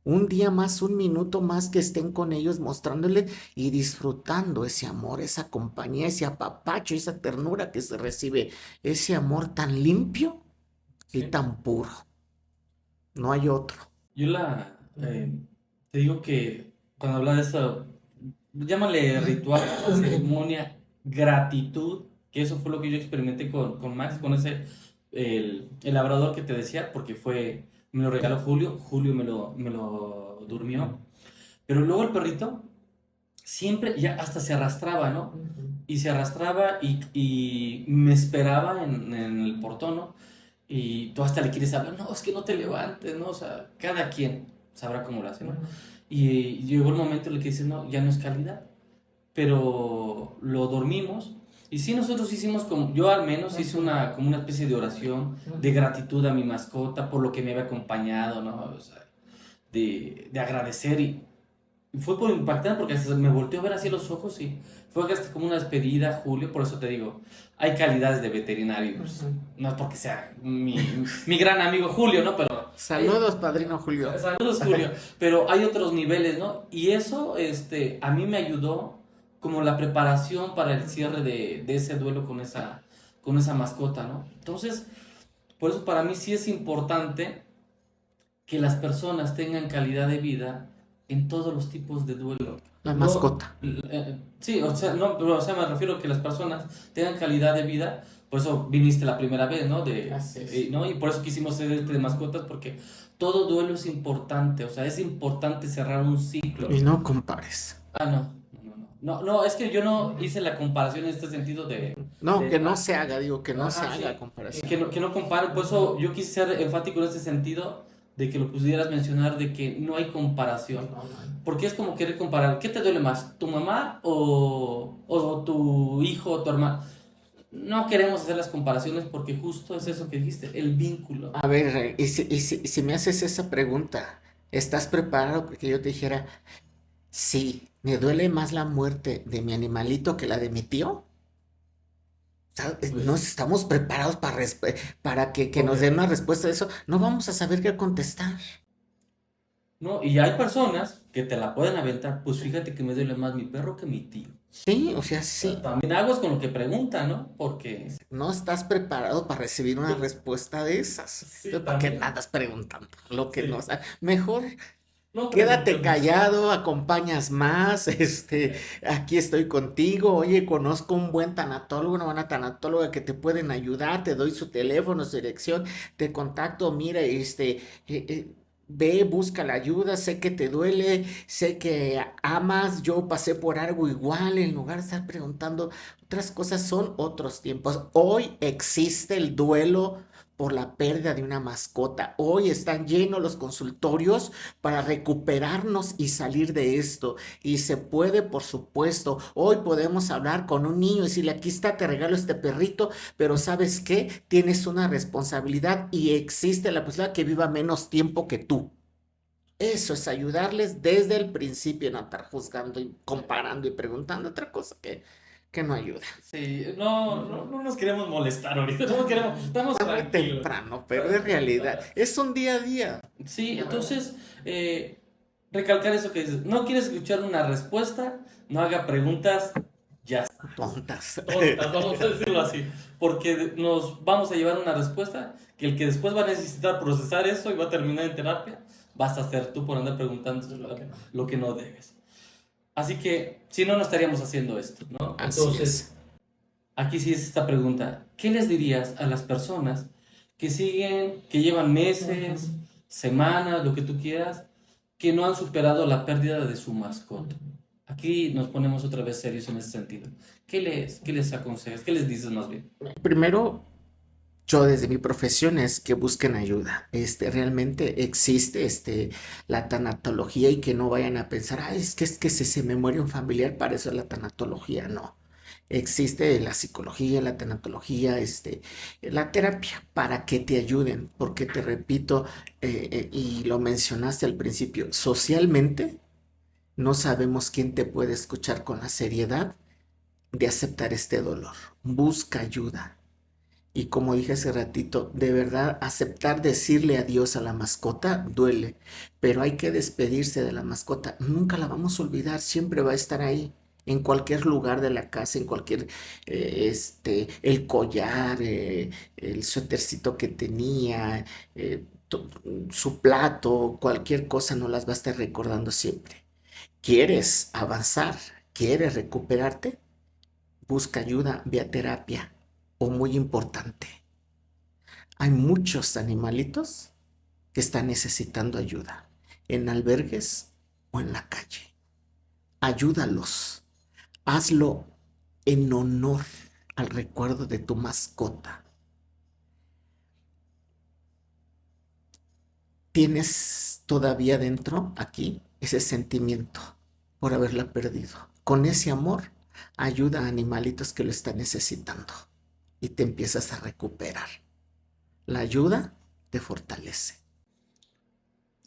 un día más, un minuto más que estén con ellos mostrándole y disfrutando ese amor, esa compañía, ese apapacho, esa ternura que se recibe, ese amor tan limpio y Sí. tan puro. No hay otro. Yo te digo que cuando habla de eso, llámale ritual, ceremonia, gratitud, que eso fue lo que yo experimenté con Max, con el labrador que te decía, porque me lo regaló Julio, Julio me lo durmió, pero luego el perrito siempre, ya hasta se arrastraba, ¿no? Y se arrastraba y me esperaba en el portón, ¿no? Y tú hasta le quieres hablar, no, es que no te levantes, ¿no? O sea, cada quien sabrá cómo lo hace, ¿no? Y llegó el momento en el que dices, no, ya no es calidad, pero lo dormimos. Y sí, nosotros hicimos como, yo al menos hice como una especie de oración de gratitud a mi mascota por lo que me había acompañado, ¿no? O sea, de agradecer y fue por impactante porque hasta me volteó a ver así los ojos y fue hasta como una despedida, Julio, por eso te digo, hay calidades de veterinario, pues, no es porque sea mi gran amigo Julio, ¿no? Pero Saludos, padrino Julio. saludos, Julio. Pero hay otros niveles, ¿no? Y eso, a mí me ayudó como la preparación para el cierre de ese duelo con esa mascota, ¿no? Entonces, por eso para mí sí es importante que las personas tengan calidad de vida en todos los tipos de duelo. La No, mascota. sí, o sea, no, pero, o sea, me refiero a que las personas tengan calidad de vida. Por eso viniste la primera vez, ¿no? Así es. ¿No? Y por eso quisimos hacer de mascotas, porque todo duelo es importante. O sea, es importante cerrar un ciclo. Y no compares. Ah, no. No, no, es que yo no hice la comparación en este sentido No, que no se haga, digo, que no se Ajá, sí. haga comparación. Que no comparen. Por eso yo quise ser enfático en este sentido de que lo pudieras mencionar, de que no hay comparación. Porque es como querer comparar. ¿Qué te duele más? ¿Tu mamá o tu hijo o tu hermano? No queremos hacer las comparaciones porque justo es eso que dijiste, el vínculo. A ver, y si me haces esa pregunta, ¿estás preparado porque yo te dijera, sí, me duele más la muerte de mi animalito que la de mi tío? No Pues, estamos preparados para que nos den una respuesta de eso. No vamos a saber qué contestar. no, y hay personas que te la pueden aventar. Pues fíjate que me duele más mi perro que mi tío. Sí, o sea, O sea, sí. también aguas con lo que preguntan, ¿no? Porque No estás preparado para recibir una respuesta de esas. sí, ¿Para qué también. andas preguntando? Lo que Sí. no, o sea, mejor No quédate preguntemos. callado, acompañas más, aquí estoy contigo, oye, conozco un buen tanatólogo, una buena tanatóloga que te pueden ayudar, te doy su teléfono, su dirección, te contacto, mira, ve, busca la ayuda, sé que te duele, sé que amas, yo pasé por algo igual, en lugar de estar preguntando otras cosas, son otros tiempos. Hoy existe el duelo por la pérdida de una mascota. Hoy están llenos los consultorios para recuperarnos y salir de esto. Y se puede, por supuesto. Hoy podemos hablar con un niño y decirle, aquí está, te regalo este perrito, pero ¿sabes qué? Tienes una responsabilidad y existe la posibilidad que viva menos tiempo que tú. Eso es ayudarles desde el principio, no estar juzgando y comparando y preguntando otra cosa que no ayuda. Sí, no nos queremos molestar ahorita, no queremos, estamos Está muy tranquilos. temprano, pero es realidad. Es un día a día. Sí, entonces, recalcar eso que dices, no quieres escuchar una respuesta, no haga preguntas, ya está. Tontas. Tontas, vamos a decirlo así, porque nos vamos a llevar una respuesta que el que después va a necesitar procesar eso y va a terminar en terapia, vas a ser tú por andar preguntando lo que no debes. Así que, si no, no estaríamos haciendo esto, ¿no? Así Entonces, es. aquí sí es esta pregunta. ¿Qué les dirías a las personas que siguen, que llevan meses, semanas, lo que tú quieras, que no han superado la pérdida de su mascota? Aquí nos ponemos otra vez serios en ese sentido. Qué les aconsejas? ¿Qué les dices más bien? Primero, yo desde mi profesión es que busquen ayuda. Realmente existe la tanatología y que no vayan a pensar, ah, es que si se me muere un familiar, para eso es la tanatología. No. Existe la psicología, la tanatología, la terapia para que te ayuden, porque te repito, y lo mencionaste al principio, socialmente no sabemos quién te puede escuchar con la seriedad de aceptar este dolor. Busca ayuda. Y como dije hace ratito, de verdad, aceptar decirle adiós a la mascota duele, pero hay que despedirse de la mascota. Nunca la vamos a olvidar, siempre va a estar ahí, en cualquier lugar de la casa, en cualquier, el collar, el suétercito que tenía, su plato, cualquier cosa, no las va a estar recordando siempre. ¿Quieres avanzar? ¿Quieres recuperarte? Busca ayuda, ve a terapia. O muy importante, hay muchos animalitos que están necesitando ayuda en albergues o en la calle. Ayúdalos. Hazlo en honor al recuerdo de tu mascota. Tienes todavía dentro aquí ese sentimiento por haberla perdido. Con ese amor, ayuda a animalitos que lo están necesitando y te empiezas a recuperar. La ayuda te fortalece.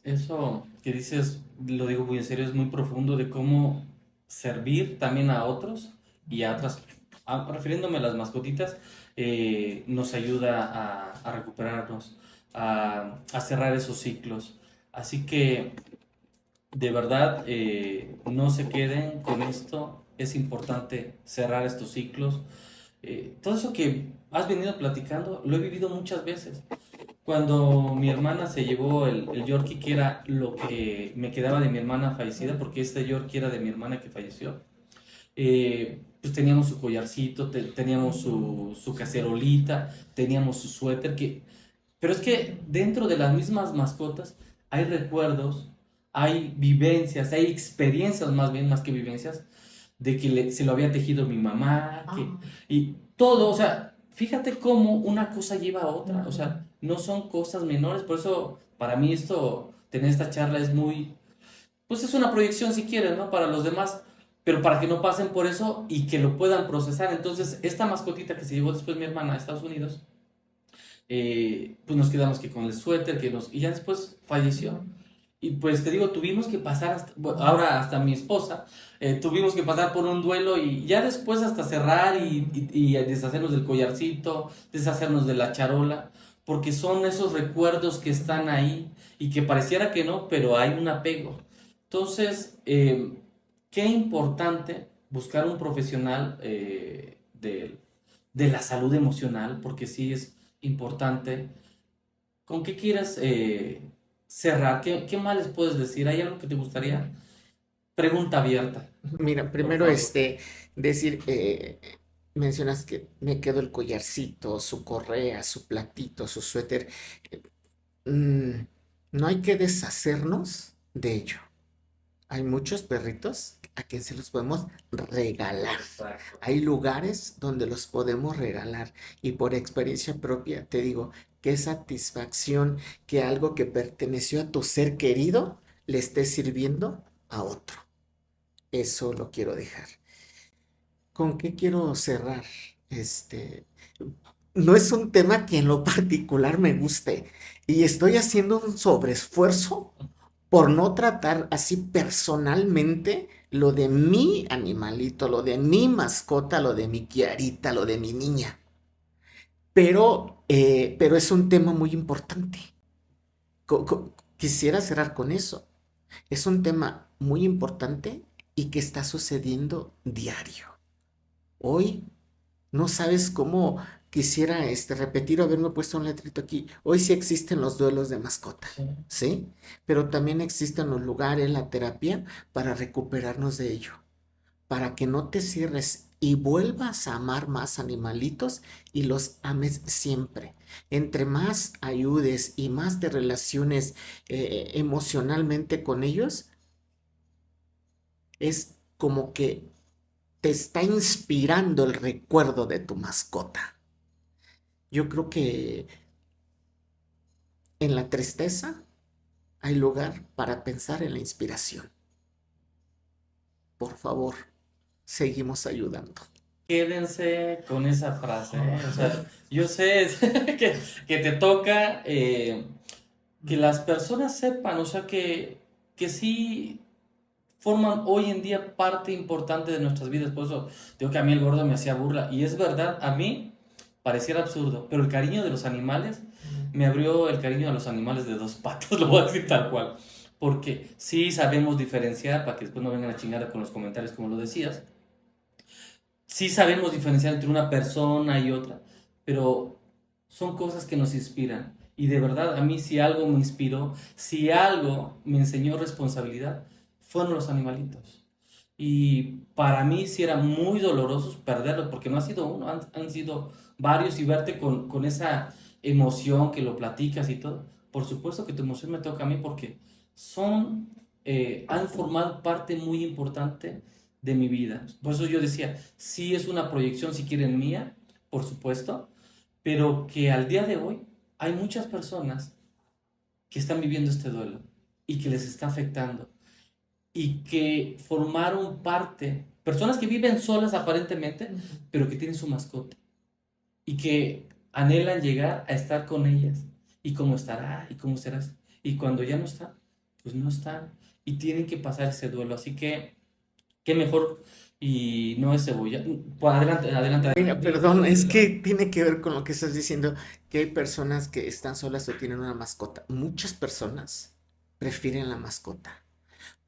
Eso que dices, lo digo muy en serio, es muy profundo de cómo servir también a otros y a otras, refiriéndome a las mascotitas, nos ayuda a recuperarnos, a cerrar esos ciclos. Así que, de verdad, no se queden con esto, es importante cerrar estos ciclos. Todo eso que has venido platicando, lo he vivido muchas veces. Cuando mi hermana se llevó el Yorkie, que era lo que me quedaba de mi hermana fallecida, porque este Yorkie era de mi hermana que falleció, pues teníamos su collarcito, teníamos su cacerolita, teníamos su suéter, pero es que dentro de las mismas mascotas hay recuerdos, hay vivencias, hay experiencias más bien, más que vivencias, de que se lo había tejido mi mamá, y todo, o sea, fíjate cómo una cosa lleva a otra, o sea, no son cosas menores, por eso para mí tener esta charla es muy, pues es una proyección si quieres, ¿no? Para los demás, pero para que no pasen por eso y que lo puedan procesar. Entonces, esta mascotita que se llevó después mi hermana a Estados Unidos, pues nos quedamos que con el suéter, y ya después falleció. Y pues te digo, tuvimos que pasar, bueno, ahora hasta mi esposa, tuvimos que pasar por un duelo y ya después hasta cerrar y deshacernos del collarcito, deshacernos de la charola, porque son esos recuerdos que están ahí y que pareciera que no, pero hay un apego. Entonces, qué importante buscar un profesional de la salud emocional, porque sí es importante. ¿Con qué quieras cerrar? ¿Qué más les puedes decir? ¿Hay algo que te gustaría? Pregunta abierta, Mira, por primero favor. decir, mencionas que me quedó el collarcito, su correa, su platito, su suéter. Mm, No hay que deshacernos de ello. Hay muchos perritos a quien se los podemos regalar. Exacto. Hay lugares donde los podemos regalar. Y por experiencia propia te digo, qué satisfacción que algo que perteneció a tu ser querido le esté sirviendo a otro. Eso lo quiero dejar. ¿Con qué quiero cerrar? Este, no es un tema que en lo particular me guste y estoy haciendo un sobreesfuerzo por no tratar así personalmente lo de mi animalito, lo de mi mascota, lo de mi Kiarita, lo de mi niña. Pero es un tema muy importante. Quisiera cerrar con eso. Es un tema muy importante y que está sucediendo diario. Hoy no sabes cómo quisiera repetir o haberme puesto un letrito aquí. Hoy sí existen los duelos de mascota, Sí. ¿sí? Pero también existen los lugares, la terapia para recuperarnos de ello, para que no te cierres y vuelvas a amar más animalitos y los ames siempre. Entre más ayudes y más te relaciones emocionalmente con ellos, es como que te está inspirando el recuerdo de tu mascota. Yo creo que en la tristeza hay lugar para pensar en la inspiración. Por favor, seguimos ayudando. Quédense con esa frase, ¿eh? O sea, yo sé que te toca que las personas sepan, o sea, que sí forman hoy en día parte importante de nuestras vidas. Por eso digo que a mí el gordo me hacía burla. Y es verdad, a mí pareciera absurdo, pero el cariño de los animales me abrió el cariño a los animales de dos patas, lo voy a decir tal cual. Porque sí sabemos diferenciar, para que después no vengan a chingar con los comentarios como lo decías, sí sabemos diferenciar entre una persona y otra, pero son cosas que nos inspiran. Y de verdad, a mí si algo me inspiró, si algo me enseñó responsabilidad, fueron los animalitos. Y para mí sí era muy doloroso perderlos, porque no ha sido uno, han sido varios y verte con esa emoción que lo platicas y todo. Por supuesto que tu emoción me toca a mí porque son, han formado parte muy importante de mi vida. Por eso yo decía, sí es una proyección si quieren mía, por supuesto, pero que al día de hoy hay muchas personas que están viviendo este duelo y que les está afectando y que formaron parte, personas que viven solas aparentemente, pero que tienen su mascota y que anhelan llegar a estar con ellas y cómo estará y cómo será. Y cuando ya no está, pues no están y tienen que pasar ese duelo. Así que, qué mejor y no es cebolla. Pues adelante, adelante. Mira, perdón, es que tiene que ver con lo que estás diciendo, que hay personas que están solas o tienen una mascota. Muchas personas prefieren la mascota.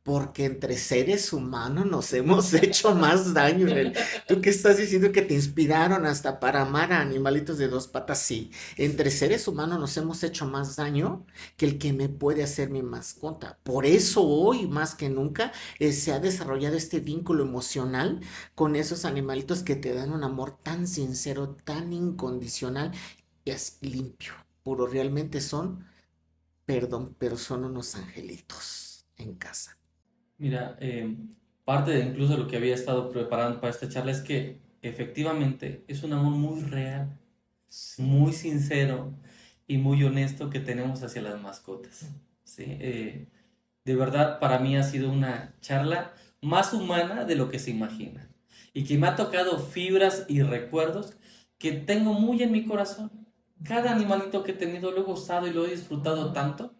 Porque entre seres humanos nos hemos hecho más daño. Tú que estás diciendo que te inspiraron hasta para amar a animalitos de dos patas, sí. Entre seres humanos nos hemos hecho más daño que el que me puede hacer mi mascota. Por eso hoy, más que nunca, se ha desarrollado este vínculo emocional con esos animalitos que te dan un amor tan sincero, tan incondicional y es limpio, puro. Realmente son, perdón, pero son unos angelitos en casa. Mira, parte de incluso lo que había estado preparando para esta charla es que efectivamente es un amor muy real, muy sincero y muy honesto que tenemos hacia las mascotas. ¿Sí? De verdad, para mí ha sido una charla más humana de lo que se imagina y que me ha tocado fibras y recuerdos que tengo muy en mi corazón. Cada animalito que he tenido lo he gozado y lo he disfrutado tanto.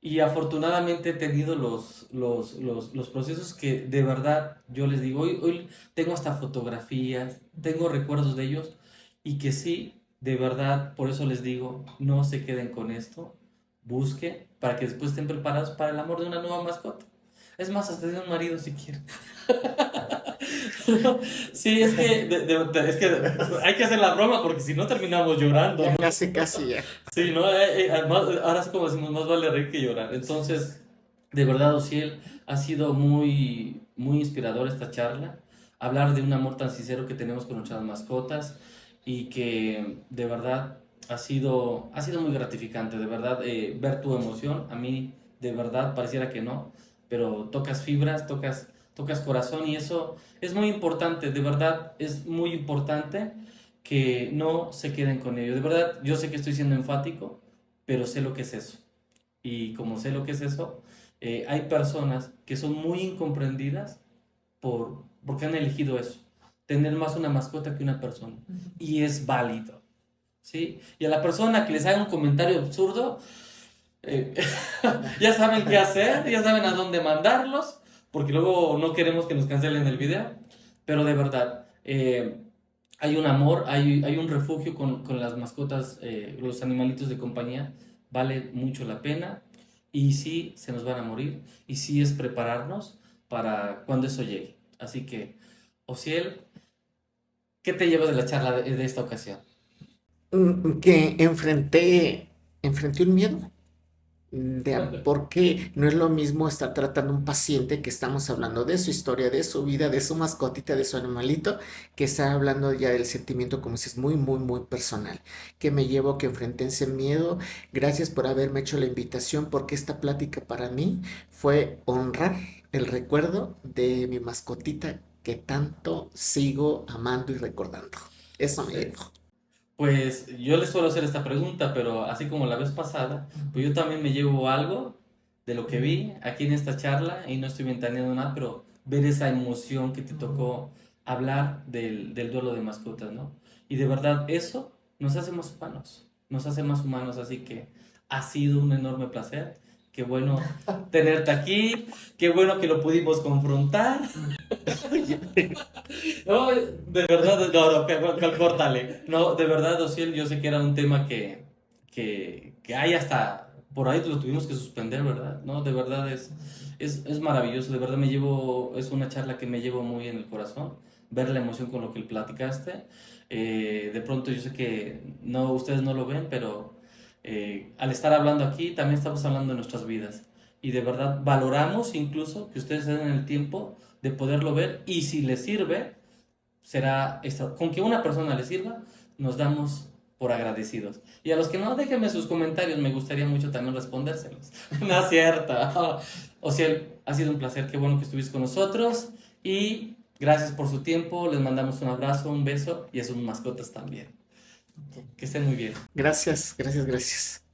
Y afortunadamente he tenido los procesos que de verdad yo les digo, hoy tengo hasta fotografías, tengo recuerdos de ellos y que sí, de verdad, por eso les digo, no se queden con esto, busquen para que después estén preparados para el amor de una nueva mascota. Es más, hasta de un marido si quieren. Sí, es que hay que hacer la broma porque si no terminamos llorando, Ya ¿no? casi, casi ya. Sí, ¿no? Ahora sí como decimos, más vale reír que llorar. Entonces, de verdad, Ociel, ha sido muy, muy inspirador esta charla. Hablar de un amor tan sincero que tenemos con nuestras mascotas y que de verdad ha sido muy gratificante, de verdad, ver tu emoción. A mí, de verdad, pareciera que no, pero tocas fibras, tocas corazón y eso es muy importante, de verdad, es muy importante que no se queden con ello. De verdad, yo sé que estoy siendo enfático, pero sé lo que es eso. Y como sé lo que es eso, hay personas que son muy incomprendidas porque han elegido eso, tener más una mascota que una persona. Y es válido, ¿sí? Y a la persona que les haga un comentario absurdo, eh, ya saben qué hacer, ya saben a dónde mandarlos, porque luego no queremos que nos cancelen el video. Pero de verdad, hay un amor, hay un refugio con las mascotas, los animalitos de compañía, vale mucho la pena. Y sí, se nos van a morir, y sí es prepararnos para cuando eso llegue. Así que, Osiel, ¿qué te llevas de la charla de esta ocasión? Que enfrenté un miedo. Porque no es lo mismo estar tratando a un paciente que estamos hablando de su historia, de su vida, de su mascotita, de su animalito, que estar hablando ya del sentimiento, como si es muy, muy, muy personal. Que me llevo, que enfrenté ese miedo. Gracias por haberme hecho la invitación, porque esta plática para mí fue honrar el recuerdo de mi mascotita que tanto sigo amando y recordando. Eso me Sí. llevo. Pues yo les suelo hacer esta pregunta, pero así como la vez pasada, pues yo también me llevo algo de lo que vi aquí en esta charla y no estoy ventaneando nada, pero ver esa emoción que te tocó hablar del duelo de mascotas, ¿no? Y de verdad eso nos hace más humanos, así que ha sido un enorme placer. Qué bueno tenerte aquí, qué bueno que lo pudimos confrontar. No, de verdad, no, córtale. No, de verdad, Ociel, yo sé que era un tema que hay hasta, por ahí lo tuvimos que suspender, ¿verdad? No, de verdad es maravilloso, de verdad es una charla que me llevo muy en el corazón, ver la emoción con lo que platicaste. De pronto yo sé que no, ustedes no lo ven, pero al estar hablando aquí también estamos hablando de nuestras vidas. Y de verdad valoramos incluso que ustedes den el tiempo de poderlo ver y si les sirve será esto. Con que una persona le sirva, nos damos por agradecidos. Y a los que no, déjenme sus comentarios, me gustaría mucho también respondérselos. No es cierto. O sea, ha sido un placer, qué bueno que estuviste con nosotros y gracias por su tiempo, les mandamos un abrazo, un beso y a sus mascotas también. Que estén muy bien. Gracias, gracias, gracias.